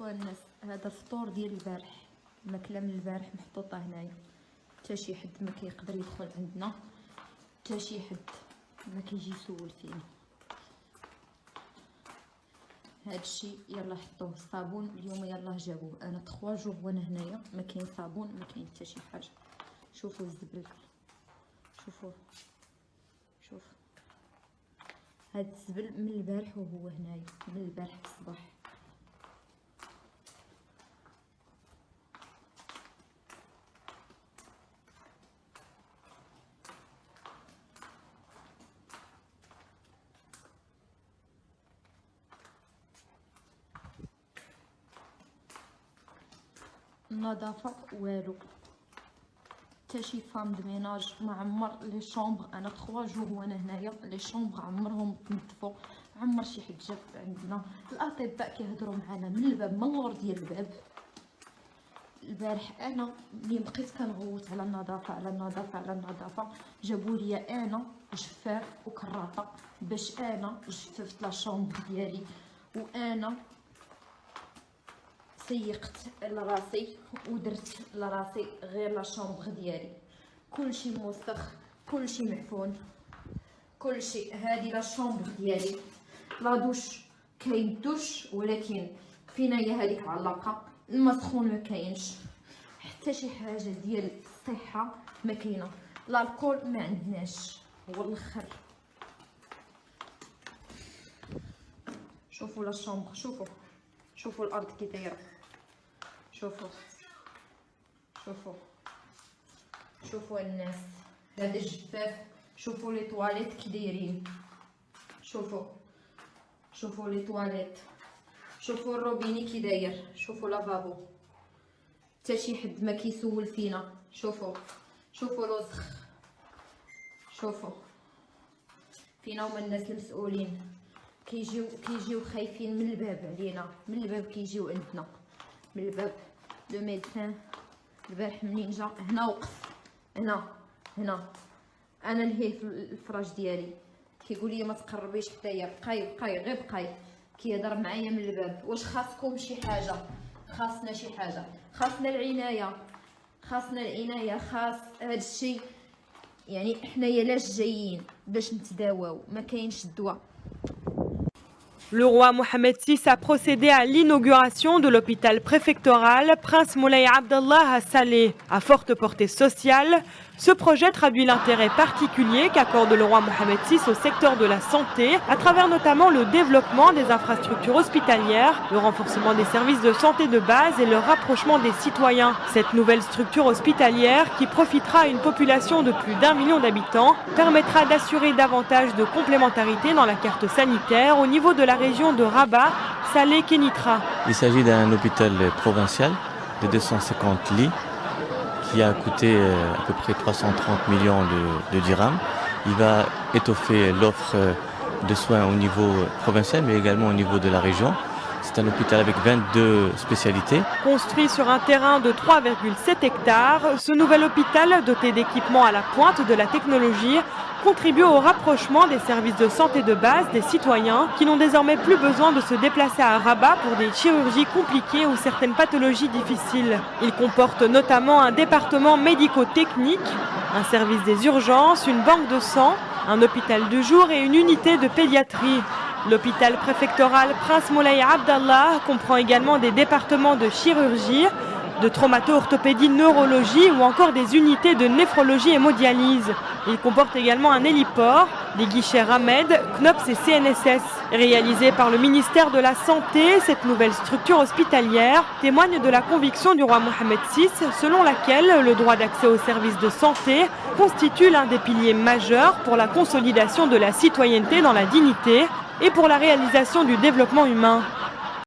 شوفوا الناس، هذا الفطور ديال البارح، الماكله من البارح محطوطه هنايا. حتى شي حد ما كيقدر يدخل عندنا، حتى شي حد ما كيجي يسول فينا. هذا الشيء يلا حطوه. الصابون اليوم يلا جابوه. انا 3 جوغ وانا هنايا، ما كاين صابون، ما كاين حتى شي حاجه. شوفوا الزبل، شوفوا هذا الزبل من البارح وهو هنايا، من البارح الصباح. النظافه والو، حتى شي فام دو ميناج ما عمر لي شومبر. انا 3 جوغ وانا هنايا، لي شومبر عمرهم تنظفوا، عمر شي حد جاب عندنا. الاطباء كيهضروا معنا من الباب، من اللور ديال الباب. البارح انا ملي بقيت كنغوت على النظافه جابوا لي انا جفاف وكراطه باش انا جففت لا شومبر ديالي، وانا سيقت لراسي ودرت لراسي غير لا شومبر ديالي. كلشي موسخ، كلشي معفون، كلشي. هذه لا شومبر ديالي، لا دوش كاين دوش ولكن فينايا هذيك علاقه، الماء سخون ما كاينش، حتى شي حاجه ديال الصحه ما كاينه، الكول ما عندناش، هو الاخر. شوفوا لا شومبر، شوفوا الارض كي دايره، شوفوا الناس. هذا الجفاف، شوفوا لي تواليت كي دايرين، شوفوا لي تواليت، شوفوا الروبيني كي داير، شوفوا لافابو، حتى شي حد ما كيسول فينا. شوفوا الوسخ، شوفوا فينا هما الناس المسؤولين. كيجيو خايفين من الباب علينا، من الباب كيجيو عندنا، من الباب. لو ميدسان البارح منين جا هنا وقف، هنا انا نهيه في الفراش ديالي، كيقول لي ما تقربيش حدايا، بقاي غير بقاي. كيهضر معايا من الباب. واش خاصكم شي حاجه؟ خاصنا شي حاجه، خاصنا العنايه، خاص هذا الشيء. يعني حنايا لاش جايين باش نتداواو، ما كاينش الدواء. Le roi Mohamed VI a procédé à l'inauguration de l'hôpital préfectoral Prince Moulay Abdallah à Salé. À forte portée sociale, ce projet traduit l'intérêt particulier qu'accorde le roi Mohamed VI au secteur de la santé, à travers notamment le développement des infrastructures hospitalières, le renforcement des services de santé de base et le rapprochement des citoyens. Cette nouvelle structure hospitalière, qui profitera à une population de plus d'1 million d'habitants, permettra d'assurer davantage de complémentarité dans la carte sanitaire au niveau de la région de Rabat, Salé, Kénitra. Il s'agit d'un hôpital provincial de 250 lits qui a coûté à peu près 330 millions de dirhams. Il va étoffer l'offre de soins au niveau provincial mais également au niveau de la région. C'est un hôpital avec 22 spécialités. Construit sur un terrain de 3,7 hectares, ce nouvel hôpital, doté d'équipements à la pointe de la technologie, contribue au rapprochement des services de santé de base des citoyens qui n'ont désormais plus besoin de se déplacer à Rabat pour des chirurgies compliquées ou certaines pathologies difficiles. Il comporte notamment un département médico-technique, un service des urgences, une banque de sang, un hôpital de jour et une unité de pédiatrie. L'hôpital préfectoral Prince Moulay Abdallah comprend également des départements de chirurgie, de traumato-orthopédie, neurologie ou encore des unités de néphrologie et hémodialyse. Il comporte également un héliport, des guichets Ramed, CNOPS et CNSS. Réalisée par le ministère de la Santé, cette nouvelle structure hospitalière témoigne de la conviction du roi Mohamed VI, selon laquelle le droit d'accès aux services de santé constitue l'un des piliers majeurs pour la consolidation de la citoyenneté dans la dignité et pour la réalisation du développement humain.